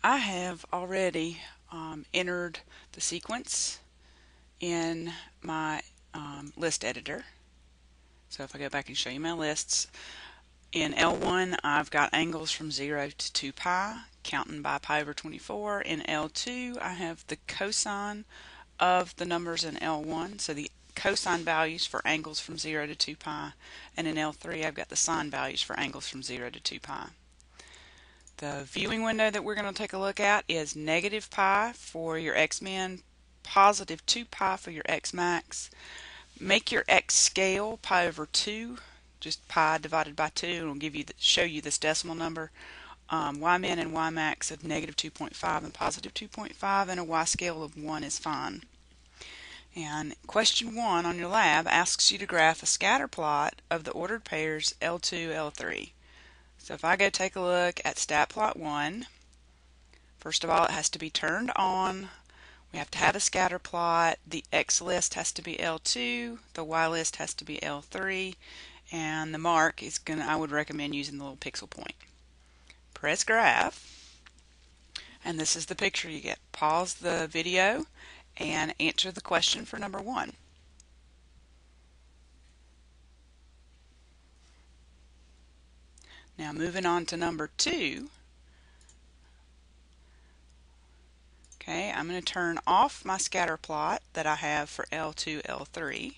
I have already entered the sequence in my list editor. So if I go back and show you my lists, in L1 I've got angles from 0 to 2 pi, counting by pi over 24. In L2 I have the cosine of the numbers in L1, so the cosine values for angles from 0 to 2 pi, and in L3 I've got the sine values for angles from 0 to 2 pi. The viewing window that we're going to take a look at is negative pi for your x-min, positive 2 pi for your x-max. Make your x scale pi over 2, just pi divided by 2, and it'll give you show you this decimal number. Y-min and y-max of negative 2.5 and positive 2.5, and a y scale of 1 is fine. And question 1 on your lab asks you to graph a scatter plot of the ordered pairs L2, L3. So if I go take a look at stat plot 1, first of all it has to be turned on. We have to have a scatter plot. The X list has to be L2, the Y list has to be L3, and the mark is I would recommend using the little pixel point. Press graph, and this is the picture you get. Pause the video and answer the question for number 1. Now moving on to number 2. Okay, I'm going to turn off my scatter plot that I have for L2, L3,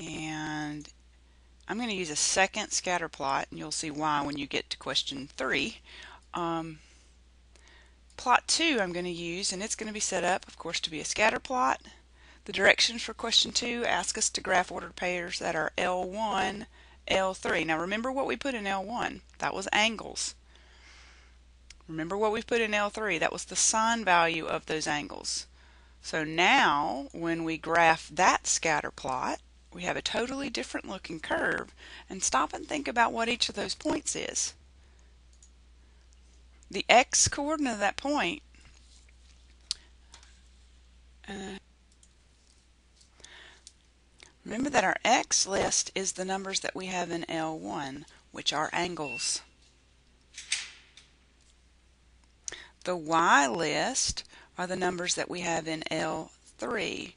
and I'm going to use a second scatter plot, and you'll see why when you get to question 3. Plot 2 I'm going to use, and it's going to be set up, of course, to be a scatter plot. The directions for question 2 ask us to graph ordered pairs that are L1, L3. Now remember what we put in L1. That was angles. Remember what we put in L3. That was the sine value of those angles. So now when we graph that scatter plot, we have a totally different looking curve. And stop and think about what each of those points is. The x coordinate of that point remember that our X list is the numbers that we have in L1, which are angles. The Y list are the numbers that we have in L3,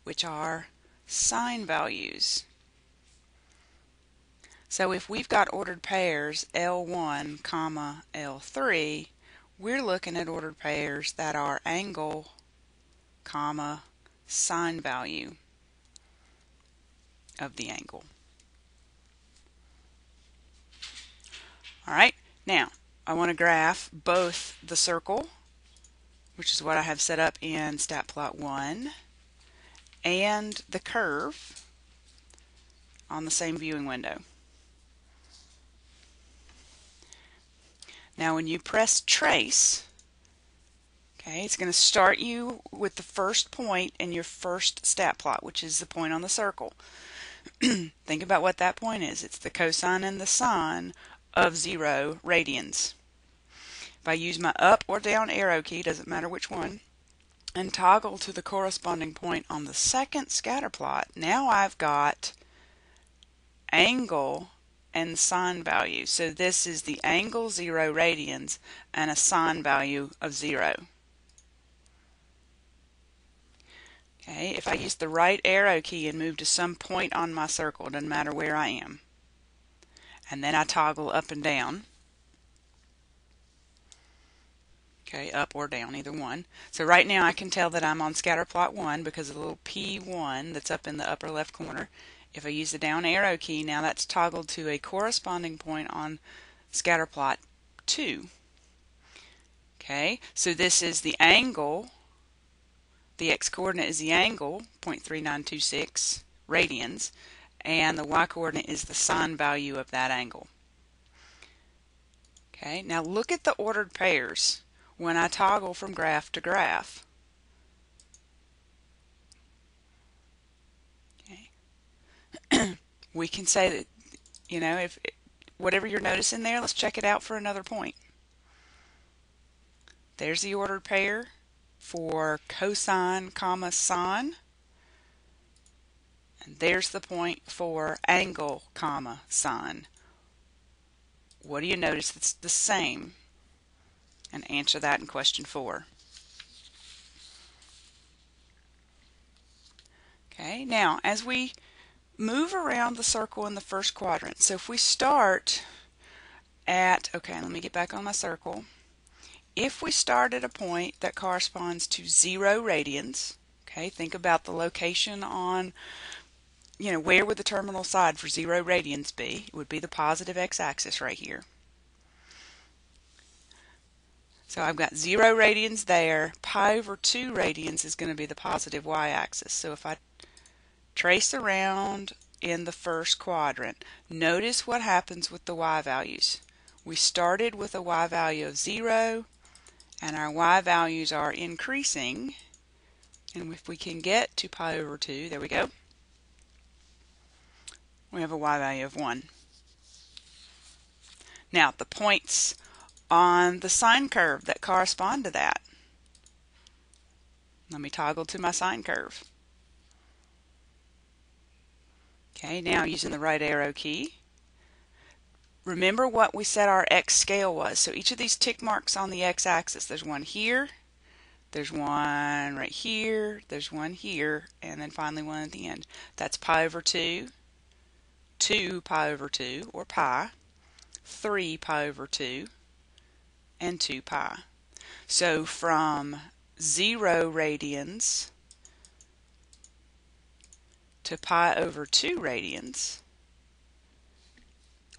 which are sine values. So if we've got ordered pairs L1, comma L3, we're looking at ordered pairs that are angle, comma sine value of the angle. Alright, now I want to graph both the circle, which is what I have set up in stat plot 1, and the curve on the same viewing window. Now when you press trace, okay, it's going to start you with the first point in your first stat plot, which is the point on the circle. Think about what that point is. It's the cosine and the sine of 0 radians. If I use my up or down arrow key, doesn't matter which one, and toggle to the corresponding point on the second scatter plot, now I've got angle and sine value. So this is the angle 0 radians and a sine value of 0. Okay, if I use the right arrow key and move to some point on my circle, it doesn't matter where I am, and then I toggle up and down, okay, up or down, either one. So right now I can tell that I'm on scatter plot 1 because of the little P1 that's up in the upper left corner. If I use the down arrow key, now that's toggled to a corresponding point on scatter plot 2. Okay, so this is the angle. The x coordinate is the angle, 0.3926 radians, and the y coordinate is the sine value of that angle. Okay, now look at the ordered pairs when I toggle from graph to graph. Okay. We can say that, you know, if whatever you're noticing there, let's check it out for another point. There's the ordered pair for cosine, comma sine, and there's the point for angle, comma sine. What do you notice that's the same? and answer that in question 4. Okay, now as we move around the circle in the first quadrant, so if we start at, okay, let me get back on my circle. If we start at a point that corresponds to 0 radians, okay, think about the location on, where would the terminal side for 0 radians be? It would be the positive x-axis right here. So I've got 0 radians there. Pi over 2 radians is going to be the positive y-axis. So if I trace around in the first quadrant, notice what happens with the y values. We started with a y value of 0, and our y values are increasing. And if we can get to pi over 2, there we go, we have a y value of 1. Now, the points on the sine curve that correspond to that. Let me toggle to my sine curve. Okay, now using the right arrow key. Remember what we said our x scale was. So each of these tick marks on the x-axis, there's one here, there's one right here, there's one here, and then finally one at the end. That's pi over 2, 2 pi over 2, or pi, 3 pi over 2, and 2 pi. So from 0 radians to pi over 2 radians,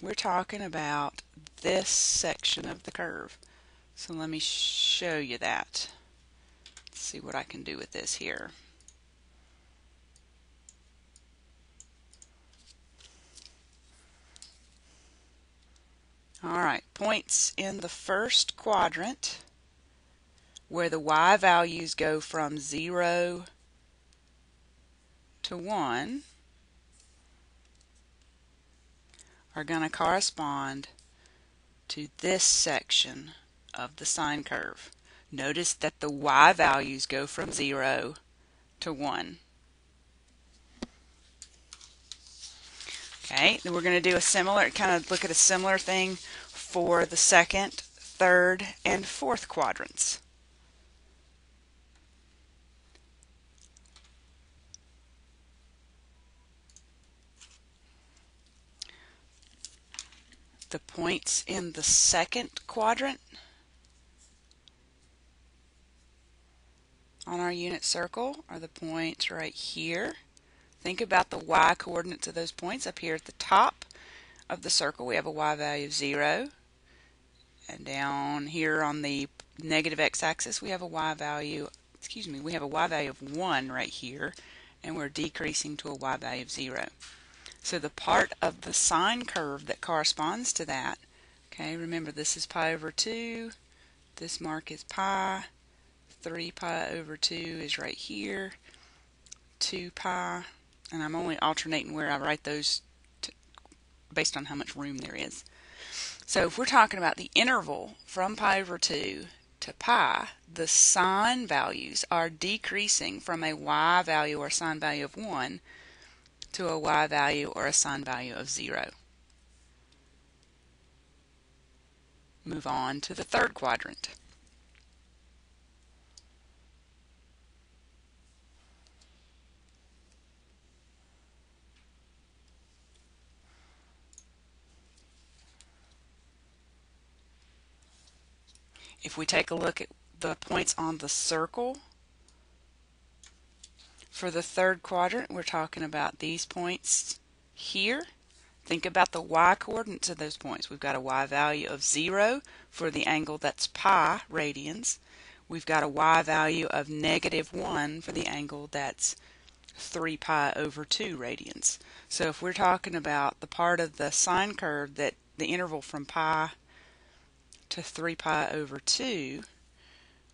we're talking about this section of the curve. So let me show you that. Let's see what I can do with this here. Alright, points in the first quadrant where the y values go from 0 to 1 are going to correspond to this section of the sine curve. Notice that the y values go from 0 to 1. Okay, then we're going to do a similar, look at a similar thing for the second, third, and fourth quadrants. The points in the second quadrant on our unit circle are the points right here. Think about the y coordinates of those points. Up here at the top of the circle we have a y value of 0, and down here on the negative x-axis we have a y value, we have a y value of 1 right here, and we're decreasing to a y value of 0. So the part of the sine curve that corresponds to that, okay, remember this is pi over 2, this mark is pi, 3 pi over 2 is right here, 2 pi, and I'm only alternating where I write those based on how much room there is. So if we're talking about the interval from pi over 2 to pi, the sine values are decreasing from a y value or sine value of 1 to a y value or a sine value of 0. Move on to the third quadrant. If we take a look at the points on the circle for the third quadrant, we're talking about these points here. Think about the y coordinates of those points. We've got a y value of 0 for the angle that's pi radians. We've got a y value of -1 for the angle that's 3 pi over 2 radians. So if we're talking about the part of the sine curve that the interval from pi to 3 pi over 2,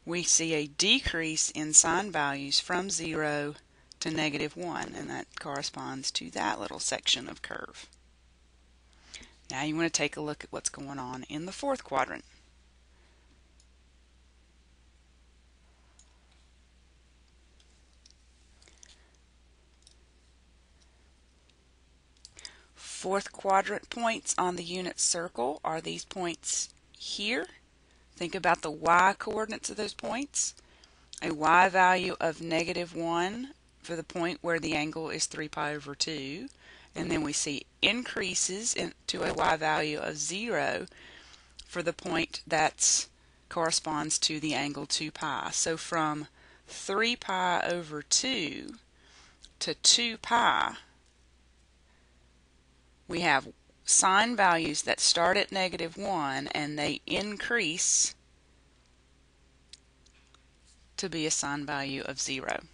we see a decrease in sine values from 0 to -1, and that corresponds to that little section of curve. Now you want to take a look at what's going on in the fourth quadrant. Fourth quadrant points on the unit circle are these points here. think about the y coordinates of those points. A y value of -1 for the point where the angle is 3 pi over 2. And then we see increases to a y value of 0 for the point that corresponds to the angle 2 pi. So from 3 pi over 2 to 2 pi, we have sine values that start at -1 and they increase to be a sine value of 0.